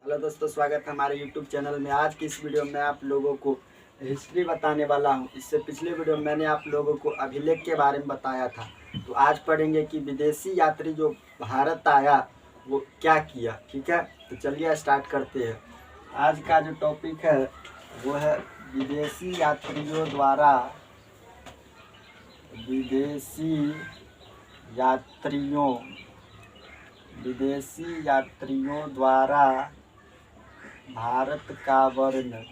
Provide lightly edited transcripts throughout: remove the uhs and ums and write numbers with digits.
Hello दोस्तों, स्वागत है हमारे यूट्यूब चैनल में। आज की इस वीडियो में आप लोगों को हिस्ट्री बताने वाला हूं। इससे पिछले वीडियो में मैंने आप लोगों को अभिलेख के बारे में बताया था। तो आज पढ़ेंगे कि विदेशी यात्री जो भारत आया वो क्या किया। ठीक है, तो चलिए स्टार्ट करते हैं। आज का जो टॉपिक है वो है विदेशी यात्रियों द्वारा विदेशी यात्रियों द्वारा भारत का वर्णन।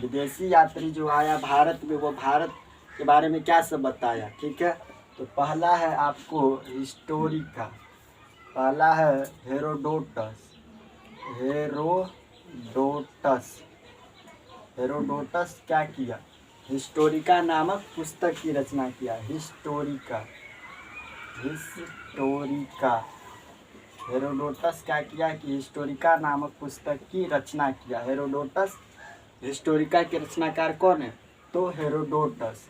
विदेशी यात्री जो आया भारत में वो भारत के बारे में क्या सब बताया। ठीक है, तो पहला है आपको हिस्टोरिका। पहला है हेरोडोटस क्या किया? हिस्टोरिका नामक पुस्तक की रचना किया। हिस्टोरिका हेरोडोटस क्या किया कि हिस्टोरिका नामक पुस्तक की रचना किया। हेरोडोटस हिस्टोरिका के रचनाकार कौन है? तो हेरोडोटस।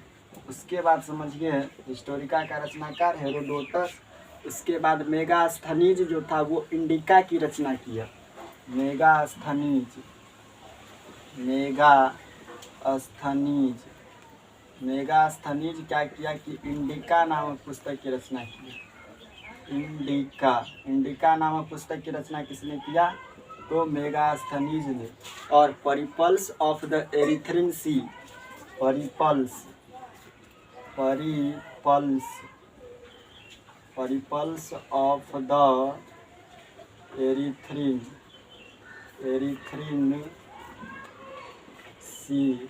उसके बाद समझिए हिस्टोरिका का रचनाकार हेरोडोटस। उसके बाद मेगास्थनीज जो था वो इंडिका की रचना किया। मेगास्थनीज क्या किया कि इंडिका नामक पुस्तक की रचना की। इंडिका नामक पुस्तक की रचना किसने किया? तो मेगास्थनीज ने। और Periplus of the Erythraean sea, Periplus of the Erythraean sea,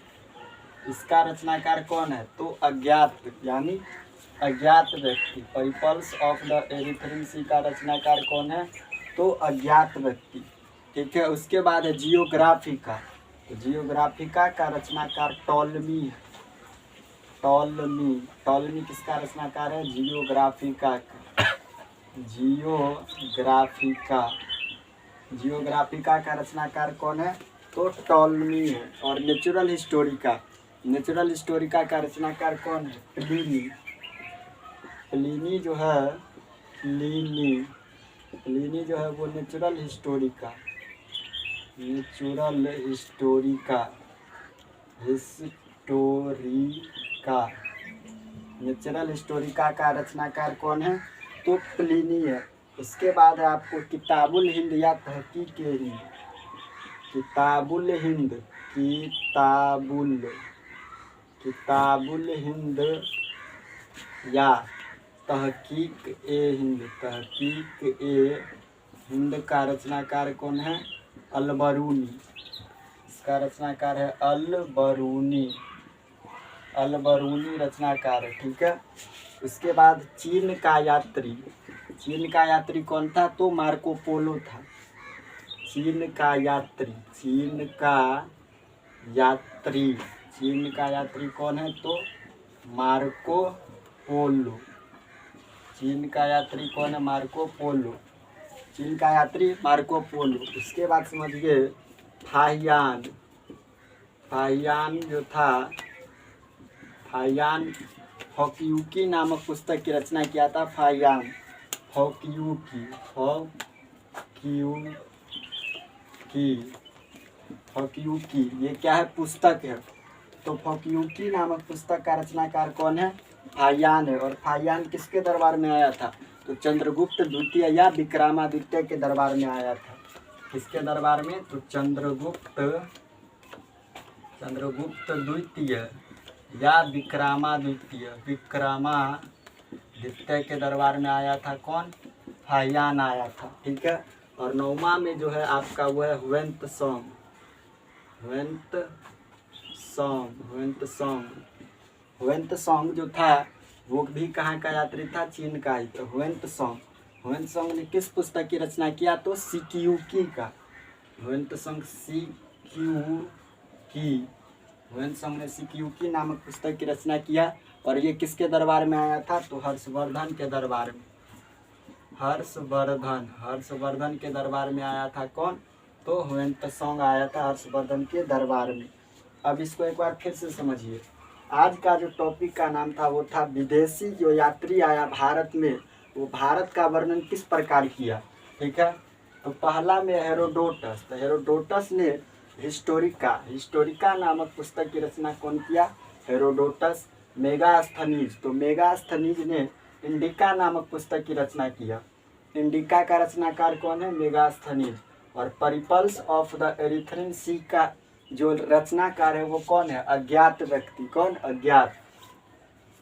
इसका रचनाकार कौन है? तो अज्ञात, यानी अज्ञात व्यक्ति। Periplus of the Erythraean sea का रचनाकार कौन है? तो अज्ञात व्यक्ति। ठीक है, उसके बाद है जियोग्राफिका। तो जियोग्राफिका का रचनाकार टॉलमी है। टॉलमी किसका रचनाकार है? जियोग्राफिका का रचनाकार कौन है? तो टॉलमी है। और नेचुरल हिस्टोरिका का रचनाकार कौन है? प्लिनी जो है वो नेचुरल हिस्टोरिका का रचनाकार कौन है? तो प्लिनी है। उसके बाद है आपको किताबुल हिंद या तहकीक हिंद। किताबुल हिंद या तहकीक ए हिंद का रचनाकार कौन है? अलबरूनी। इसका रचनाकार है अलबरूनी रचनाकार है। ठीक है, उसके बाद चीन का यात्री कौन था? तो मार्को पोलो था। चीन का यात्री कौन है? तो मार्को पोलो। चीन का यात्री मार्को पोलो। उसके बाद समझिए फाहियान जो था, होक्यूकी नामक पुस्तक की रचना किया था। होक्यूकी ये क्या है? पुस्तक है। तो होक्यूकी नामक पुस्तक का रचनाकार कौन है? फाहियान है। और फाहियान किसके दरबार में आया था? तो चंद्रगुप्त द्वितीय या विक्रमादित्य के दरबार में आया था। किसके दरबार में? तो चंद्रगुप्त द्वितीय या विक्रमादित्य के दरबार में आया था। कौन? फाहियान आया था। ठीक है, और 9वां में जो है आपका वो है ह्वेंत सॉन्ग जो था वो भी कहाँ का यात्री था? चीन का ही। तो ह्वेंत सॉन्ग ने किस पुस्तक की रचना किया? तो सिक्यूकी का। ह्वेंत सॉन्ग ने सिक्यूकी नामक पुस्तक की रचना किया। और ये किसके दरबार में आया था? तो हर्षवर्धन के दरबार में। हर्षवर्धन के दरबार में आया था। कौन? तो ह्वेंत सॉन्ग आया था हर्षवर्धन के दरबार में। अब इसको एक बार फिर से समझिए। आज का जो टॉपिक का नाम था वो था विदेशी जो यात्री आया भारत में वो भारत का वर्णन किस प्रकार किया। ठीक है, तो पहला में हेरोडोटस। तो हेरोडोटस ने हिस्टोरिका नामक पुस्तक की रचना कौन किया, हेरोडोटस। मेगास्थनीज, तो मेगास्थनीज ने इंडिका नामक पुस्तक की रचना किया। इंडिका का रचनाकार कौन है, मेगास्थनीज। और Periplus of the Erythraean sea का जो रचनाकार है वो कौन है, अज्ञात व्यक्ति। कौन, अज्ञात।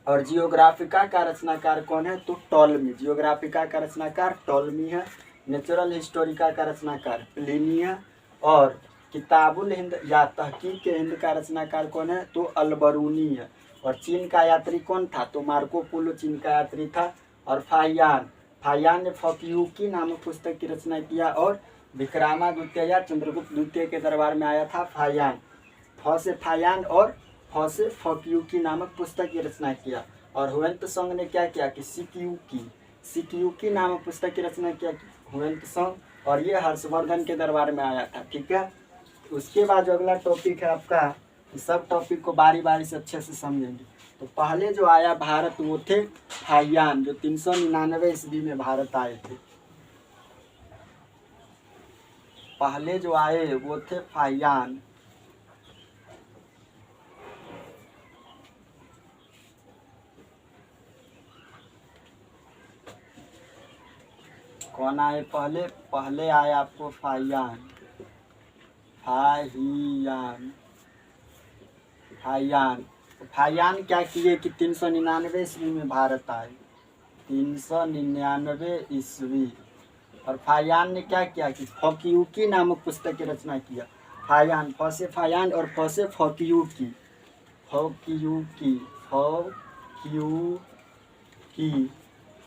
और जियोग्राफिका का रचनाकार कौन है, तो टॉलमी। जियोग्राफिका का रचनाकार टॉलमी है। नेचुरल हिस्टोरिका का रचनाकार प्लिनी है। और किताबुल हिंद या तहकीक के हिंद का रचनाकार कौन है, तो अलबरूनी है। और चीन का यात्री कौन था, तो मार्को पोलो चीन का यात्री था। और फाहियान ने फॉक्यूकी नामक पुस्तक की रचना किया। और विक्रमादित्य या चंद्रगुप्त द्वितीय के दरबार में आया था फाहियान। से फाहियान और से फॉक्यूकी नामक पुस्तक की रचना किया। और हुएंत्सोंग ने क्या किया कि सिक्यूकी नामक पुस्तक की रचना किया हुएंत्सोंग, और ये हर्षवर्धन के दरबार में आया था। ठीक है, उसके बाद जो अगला टॉपिक है आपका, सब टॉपिक को बारी बारी से अच्छे से समझेंगे। तो पहले जो आया भारत वो थे फाहियान, जो 399 ईस्वी में भारत आए थे। पहले जो आए वो थे फाहियान। कौन आए पहले, पहले आए आपको फाहियान। फाहियान क्या किए कि 399 ईस्वी में भारत आए, 399 ईस्वी। और फाहियान ने क्या किया कि फॉक्यूकी नामक पुस्तक की रचना किया। फाहियान, फौसे फाहियान और फौसे फॉक्यूकी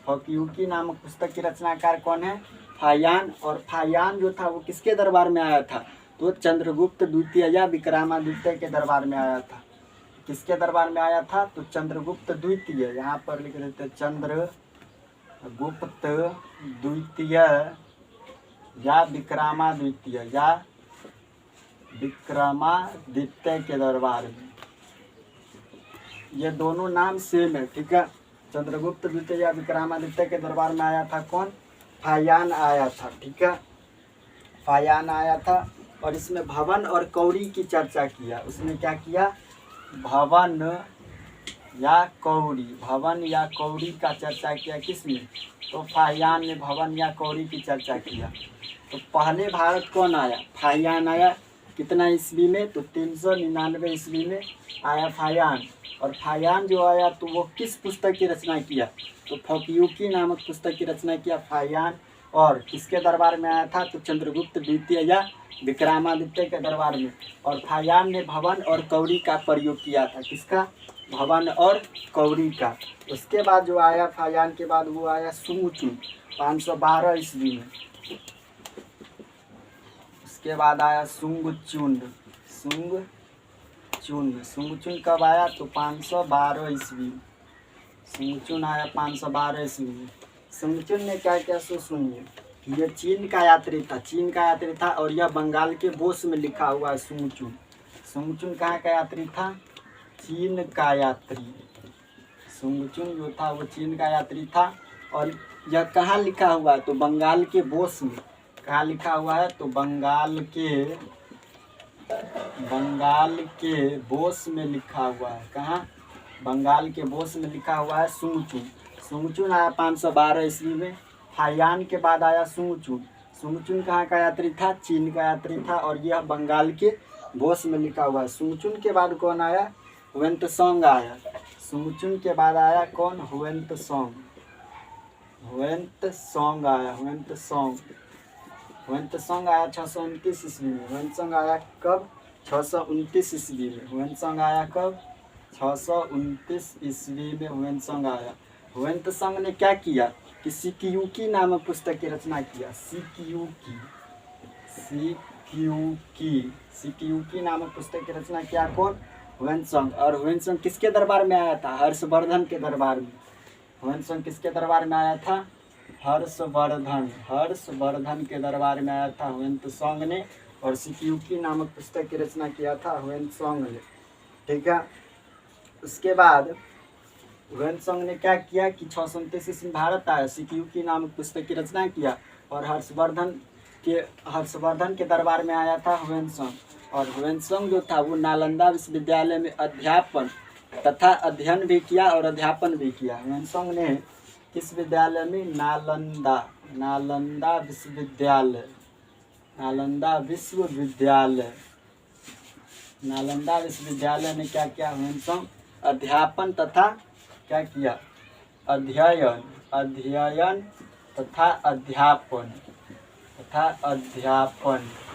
फॉक्यूकी नामक पुस्तक की रचनाकार कौन है, फाहियान। और फाहियान जो था वो किसके दरबार में आया था, तो चंद्रगुप्त द्वितीय या विक्रमादित्य के दरबार में आया था। किसके दरबार में आया था, तो चंद्रगुप्त द्वितीय, यहाँ पर लिख देते चंद्रगुप्त द्वितीय या विक्रमादित्य के दरबार में। ये दोनों नाम सेम है। ठीक है, चंद्रगुप्त द्वितीय या विक्रमादित्य के दरबार में आया था कौन, फाहियान आया था। ठीक है, फाहियान आया था। और इसमें भवन और कौड़ी की चर्चा किया। उसने क्या किया, भवन या कौड़ी का चर्चा किया। किसने, तो फाहियान ने भवन या कौड़ी की चर्चा किया। तो पहले भारत कौन आया, फाहियान आया। कितना ईस्वी में, तो 399 ईस्वी में आया फाहियान। और फाहियान जो आया तो वो किस पुस्तक की रचना किया, तो फॉक्यूकी नामक पुस्तक की रचना किया फाहियान। और किसके दरबार में आया था, तो चंद्रगुप्त द्वितीय या विक्रमादित्य के दरबार में। और फाहियान ने भवन और कौड़ी का प्रयोग किया था। किसका, भवन और कौड़ी का। उसके बाद जो आया फाहियान के बाद वो आया सुंगचुन 512 ईस्वी में। उसके बाद आया सुंगचुन कब आया, तो 512 ईस्वी। सुंगचुन आया 512 ईस्वी में। सुंगचुन ने क्या किया, सो सुनिए। ये चीन का यात्री था। और यह बंगाल के बोस में लिखा हुआ है सुंगचुन कहाँ का यात्री था, चीन का यात्री। सुंगचुन जो था वो चीन का यात्री था। और यह कहाँ लिखा हुआ है, तो बंगाल के बोस में। कहाँ लिखा हुआ है, तो बंगाल के बोस में लिखा हुआ है। कहाँ, बंगाल के बोस में लिखा हुआ है सुंगचुन आया 512 ईस्वी में। फाहियान के बाद आया सुंगचुन कहाँ का यात्री था, चीन का यात्री था। और यह बंगाल के बोस में लिखा हुआ है। सुंगचुन के बाद कौन आया, हुएंत्सोंग आया। सुंगचुन के बाद आया कौन, हुएंत्सोंग आया 629 ईस्वी में। हुएंत्सोंग आया कब, 629 ईस्वी में। हुएंत्सोंग आया कब, 629 ईस्वी में हुएंत्सोंग आया। हुएंत्सोंग ने क्या किया कि सिक्यूकी नामक पुस्तक की रचना किया। सिक्यूकी नामक पुस्तक की रचना किया कौन, हुएंत्सोंग। और हुएंत्सोंग किसके दरबार में आया था, हर्षवर्धन के दरबार में। हुएंत्सोंग किसके दरबार में आया था, हर्षवर्धन के दरबार में आया था हुएंत्सोंग ने। और सिक्यूकी नामक पुस्तक की रचना किया था हुएंत्सोंग ने। ठीक है, उसके बाद ह्वेनसांग ने क्या किया कि 629 ईस्वी में भारत आया, सिक्यूकी नामक पुस्तक की रचना किया और हर्षवर्धन के दरबार में आया था ह्वेनसांग। और ह्वेनसांग जो था वो नालंदा विश्वविद्यालय में अध्यापन तथा अध्ययन भी किया और अध्यापन भी किया। ह्वेनसांग ने किस विद्यालय में? नालंदा विश्वविद्यालय में क्या किया ह्वेनसांग? अध्यापन तथा क्या किया? अध्ययन तथा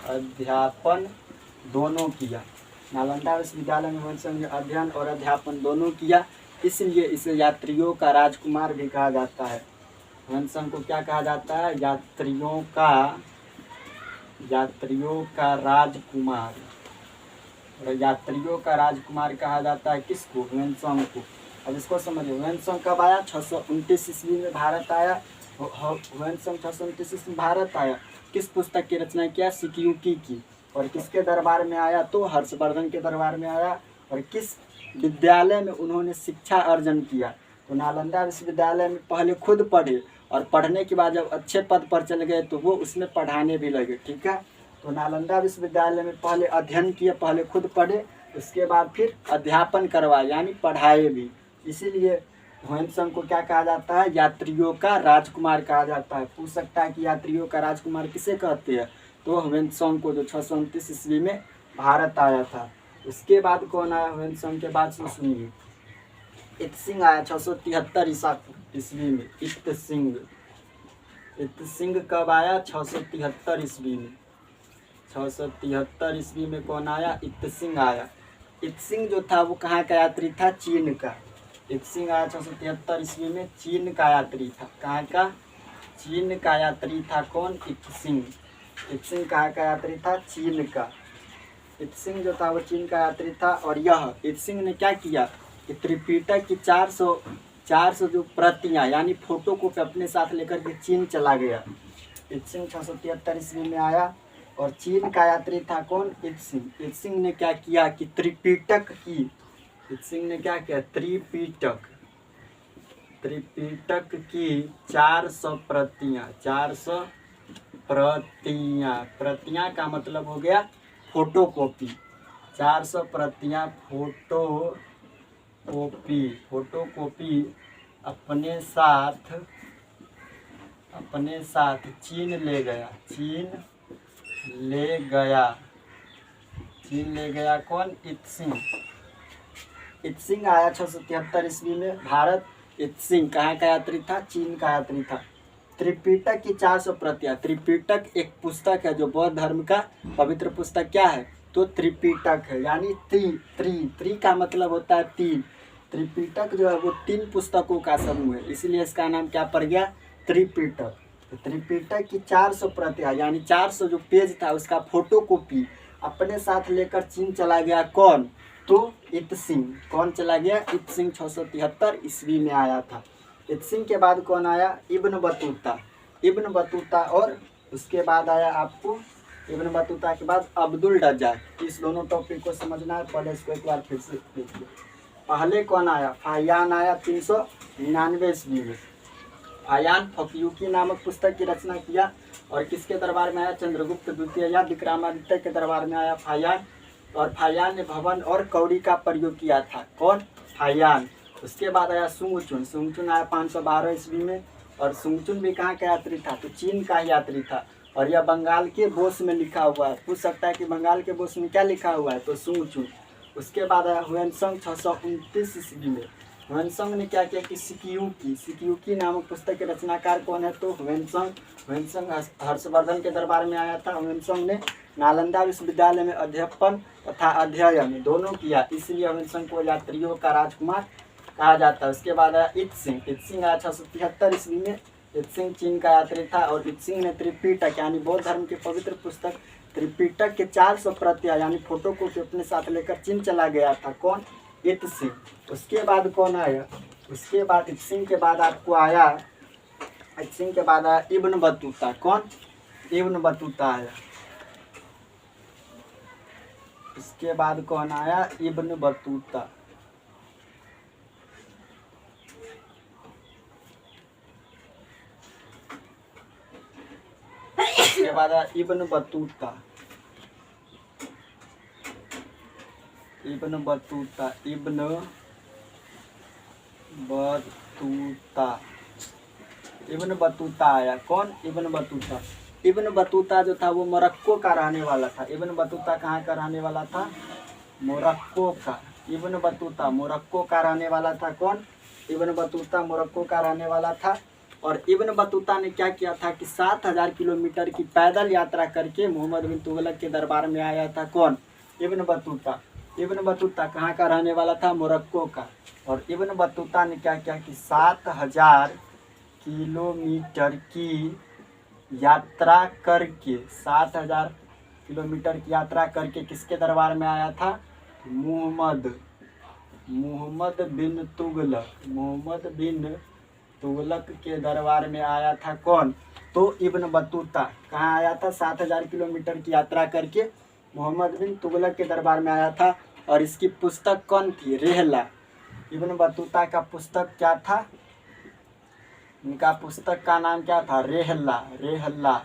अध्यापन दोनों किया। नालंदा विश्वविद्यालय में ह्वेनसांग ने अध्ययन और अध्यापन दोनों किया, इसलिए इसे यात्रियों का राजकुमार भी कहा जाता है। ह्वेनसांग को क्या कहा जाता है? यात्रियों का राजकुमार। और यात्रियों का राजकुमार कहा जाता है किसको? ह्वेनसांग को। अब इसको समझिए, ह्वेनसांग कब आया? 629 ईस्वी में भारत आया। ह्वेनसांग 629 ईस्वी में भारत आया, किस पुस्तक की रचना किया? सिक्यूकी की। और किसके दरबार में आया? तो हर्षवर्धन के दरबार में आया। और किस विद्यालय में उन्होंने शिक्षा अर्जन किया? तो नालंदा विश्वविद्यालय में पहले खुद पढ़े और पढ़ने के बाद जब अच्छे पद पर चले गए तो वो उसमें पढ़ाने भी लगे। ठीक है, तो नालंदा विश्वविद्यालय में पहले अध्ययन किए, पहले खुद पढ़े, उसके बाद फिर अध्यापन करवाए यानी पढ़ाए भी। इसीलिए ह्वेनसांग को क्या कहा जाता है? यात्रियों का राजकुमार कहा जाता है। पूछ सकता है कि यात्रियों का राजकुमार किसे कहते हैं? तो ह्वेनसांग को, जो 629 ईस्वी में भारत आया था। उसके बाद कौन आया? ह्वेनसांग के बाद से सुनिए, इत्सिंग आया 673 ईस्वी में। इत्सिंग कब आया? 673 ईस्वी में। 673 ईस्वी में कौन आया? इत्सिंग आया। इत्सिंग जो था वो कहाँ का यात्री था? चीन का। इत्सिंग आया 673 ईस्वी में, चीन का यात्री था। कहाँ का? चीन का यात्री था। कौन? इत्सिंग। इत्सिंग कहाँ का यात्री था? चीन का। इत्सिंग जो था वो चीन का यात्री था। और यह इत्सिंग ने क्या किया कि त्रिपिटक की 400 जो प्रतियां यानी फोटो को अपने साथ लेकर के चीन चला गया। इत्सिंग 673 ईस्वी में आया और चीन का यात्री था कौन? इत्सिंग। इत्सिंग ने क्या किया कि त्रिपिटक की 400 प्रतियां का मतलब हो गया फोटो कॉपी। 400 प्रतियां फोटो कॉपी अपने साथ चीन ले गया। कौन? इत्सिंग। इत्सिंग आया 673 ईस्वी में भारत। इत्सिंग कहाँ का यात्री था? चीन का यात्री था। त्रिपिटक की 400 प्रतियां। त्रिपिटक एक पुस्तक है जो बौद्ध धर्म का पवित्र पुस्तक क्या है? तो त्रिपिटक है, यानी त्रि का मतलब होता है 3। त्रिपिटक जो है वो 3 पुस्तकों का समूह है, इसलिए इसका नाम क्या पड़ गया? त्रिपिटक। तो त्रिपिटक की 400 प्रतियां यानी 400 जो पेज था उसका फोटो कॉपी अपने साथ लेकर चीन चला गया। कौन? तो इत्सिंग। कौन चला गया? इत्सिंग 673 ईस्वी में आया था। इत्सिंग के बाद कौन आया? Ibn Battuta. और उसके बाद आया आपको इब्न बतूता के बाद अब्दुल रज्जाक। इस दोनों टॉपिक को समझना है, पहले इसको एक बार फिर से देखिए। पहले कौन आया? फाहियान आया 399 ईस्वी में। फाहियान फकियुकी नामक पुस्तक की रचना किया और किसके दरबार में आया? चंद्रगुप्त द्वितीय या विक्रमादित्य के दरबार में आया फाहियान। और फाहियान ने भवन और कौड़ी का प्रयोग किया था। कौन? फाहियान। उसके बाद आया सुंगचुन आया 512 ईस्वी में। और सुंगचुन भी कहाँ का यात्री था? तो चीन का ही यात्री था। और यह बंगाल के बोस में लिखा हुआ है। पूछ सकता है कि बंगाल के बोस में क्या लिखा हुआ है? तो सुंगचुन। उसके बाद आया ह्वेनसांग 629 ईस्वी में। ह्वेनसांग ने क्या किया कि सिक्यूकी नामक पुस्तक के रचनाकार कौन है? तो ह्वेनसांग हर्षवर्धन के दरबार में आया था। ह्वेनसांग ने नालंदा विश्वविद्यालय में अध्यापन तथा अध्ययन दोनों किया, इसलिए ह्वेनसांग को यात्रियों का राजकुमार कहा जाता है। उसके बाद आया इत्सिंग आया 673 ईस्वी में। इत्सिंग चीन का यात्री था और इत्सिंग ने त्रिपिटक यानी बौद्ध धर्म की पवित्र पुस्तक त्रिपिटक के 400 प्रतियां यानी फोटो को अपने साथ लेकर चीन चला गया था। कौन? इत्सिंग। उसके बाद कौन आया? उसके बाद इत्सिंग के बाद आपको आया इब्न बतूता। कौन? इब्न बतूता आया। इसके बाद कौन आया? Ibn Battuta. इसके बाद आया Ibn Battuta. Ibn Battuta, Ibn Battuta, Ibn Battuta आया। कौन? Ibn Battuta. इब्न बतूता जो था वो मोरक्को का रहने वाला था। इब्न बतूता कहाँ का रहने वाला था? मोरक्को का। इब्न बतूता मोरक्को का रहने वाला था। कौन? इब्न बतूता मोरक्को का रहने वाला था। और इब्न बतूता ने क्या किया था कि 7000 किलोमीटर की पैदल यात्रा करके मोहम्मद बिन तुगलक के दरबार में आया था। कौन? Ibn Battuta. इब्न बतूता कहाँ का रहने वाला था? मोरक्को का। और इब्न बतूता ने क्या किया कि 7000 किलोमीटर की यात्रा करके 7000 किलोमीटर की यात्रा करके किसके दरबार में आया था? मोहम्मद बिन तुगलक के दरबार में आया था। कौन? तो इब्न बतूता कहाँ आया था? 7000 किलोमीटर की यात्रा करके मोहम्मद बिन तुगलक के दरबार में आया था। और इसकी पुस्तक कौन थी? रेहला। इब्न बतूता का पुस्तक क्या था? इनका पुस्तक का नाम क्या था? रेहला।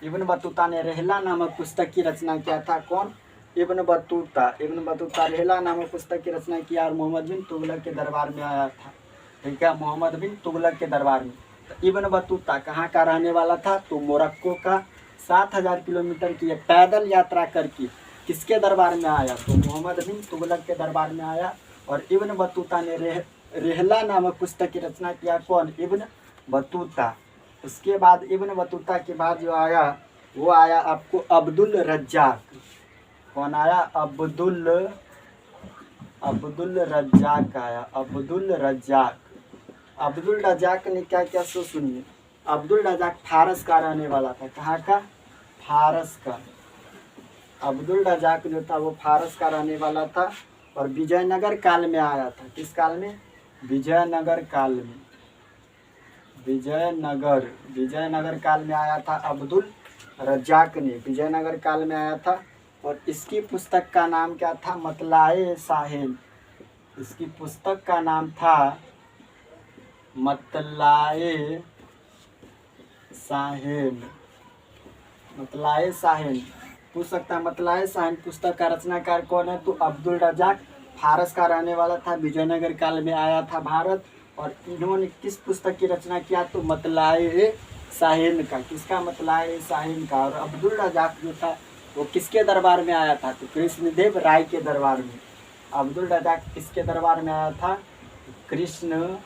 इब्न बतूता ने रेहला नामक पुस्तक की रचना किया था। कौन? इब्न बतूता रेहला नामक पुस्तक की रचना किया और मोहम्मद बिन तुगलक के दरबार में आया था। ठीक है, मोहम्मद बिन तुगलक के दरबार में। तो इब्न बतूता कहाँ का रहने वाला था? तो मोरक्को का। 7000 किलोमीटर की पैदल यात्रा करके किसके दरबार में आया? तो मोहम्मद बिन तुगलक के दरबार में आया। और इब्न बतूता ने रेहला नामक पुस्तक की रचना किया। कौन? Ibn Battuta. उसके बाद इब्न बतूता के बाद जो आया वो आया आपको अब्दुल रज्जाक। कौन आया? अब्दुल रज्जाक आया। अब्दुल रज्जाक ने क्या क्या सो सुनिए। अब्दुल रज्जाक फारस का रहने वाला था। कहाँ का? फारस का। अब्दुल रज्जाक जो था वो फारस का रहने वाला था और विजयनगर काल में आया था। किस काल में? विजयनगर काल में। विजयनगर काल में आया था अब्दुल रज्जाक ने। विजयनगर काल में आया था। और इसकी पुस्तक का नाम क्या था? मतलाए साहिल। इसकी पुस्तक का नाम था मतलाए साहिल। पूछ सकता है मतलाए साहिल पुस्तक का रचनाकार कौन है? तो अब्दुल रज्जाक फारस का रहने वाला था। विजयनगर काल में आया था भारत। और इन्होंने किस पुस्तक की रचना किया? तो मतलाए साहिल का। किसका? मतलाए साहिल का। और अब्दुल रज्जाक जो था वो किसके दरबार में आया था? तो कृष्णदेव राय के दरबार में। अब्दुल रज्जाक किसके दरबार में आया था? कृष्णदेव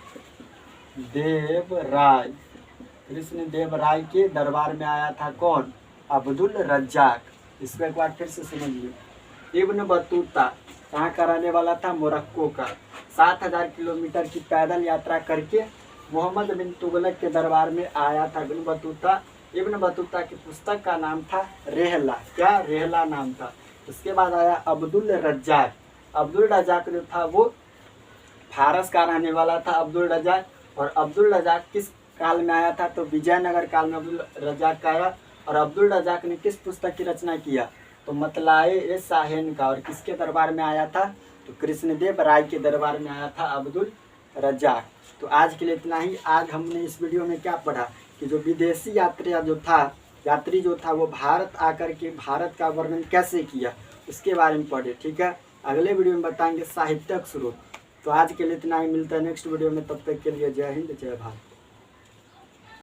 राय के दरबार में आया था। कौन? अब्दुल रज्जाक। इसको एक बार फिर से समझिए। इब्न बतूता कहाँ का रहने वाला था? मोरक्को का। 7000 किलोमीटर की पैदल यात्रा करके मोहम्मद बिन तुगलक के दरबार में आया था इब्न बतूता की पुस्तक का नाम था रेहला। क्या? रेहला नाम था। उसके बाद आया अब्दुल रज्जाक। अब्दुल रज्जाक जो था वो फारस का रहने वाला था। अब्दुल रज्जाक। और अब्दुल रज्जाक किस काल में आया था? तो विजयनगर काल में अब्दुल रज्जाक का आया। और अब्दुल रज्जाक ने किस पुस्तक की रचना किया? तो मतलाए साहिल का। और किसके दरबार में आया था? तो कृष्णदेव राय के दरबार में आया था अब्दुल रज्जाक। तो आज के लिए इतना ही। आज हमने इस वीडियो में क्या पढ़ा कि जो विदेशी यात्री जो था वो भारत आकर के भारत का वर्णन कैसे किया इसके बारे में पढ़े। ठीक है, अगले वीडियो में बताएंगे साहित्यिक स्रोत। तो आज के लिए इतना ही। मिलता है नेक्स्ट वीडियो में। तब तक के लिए जय हिंद, जय भारत।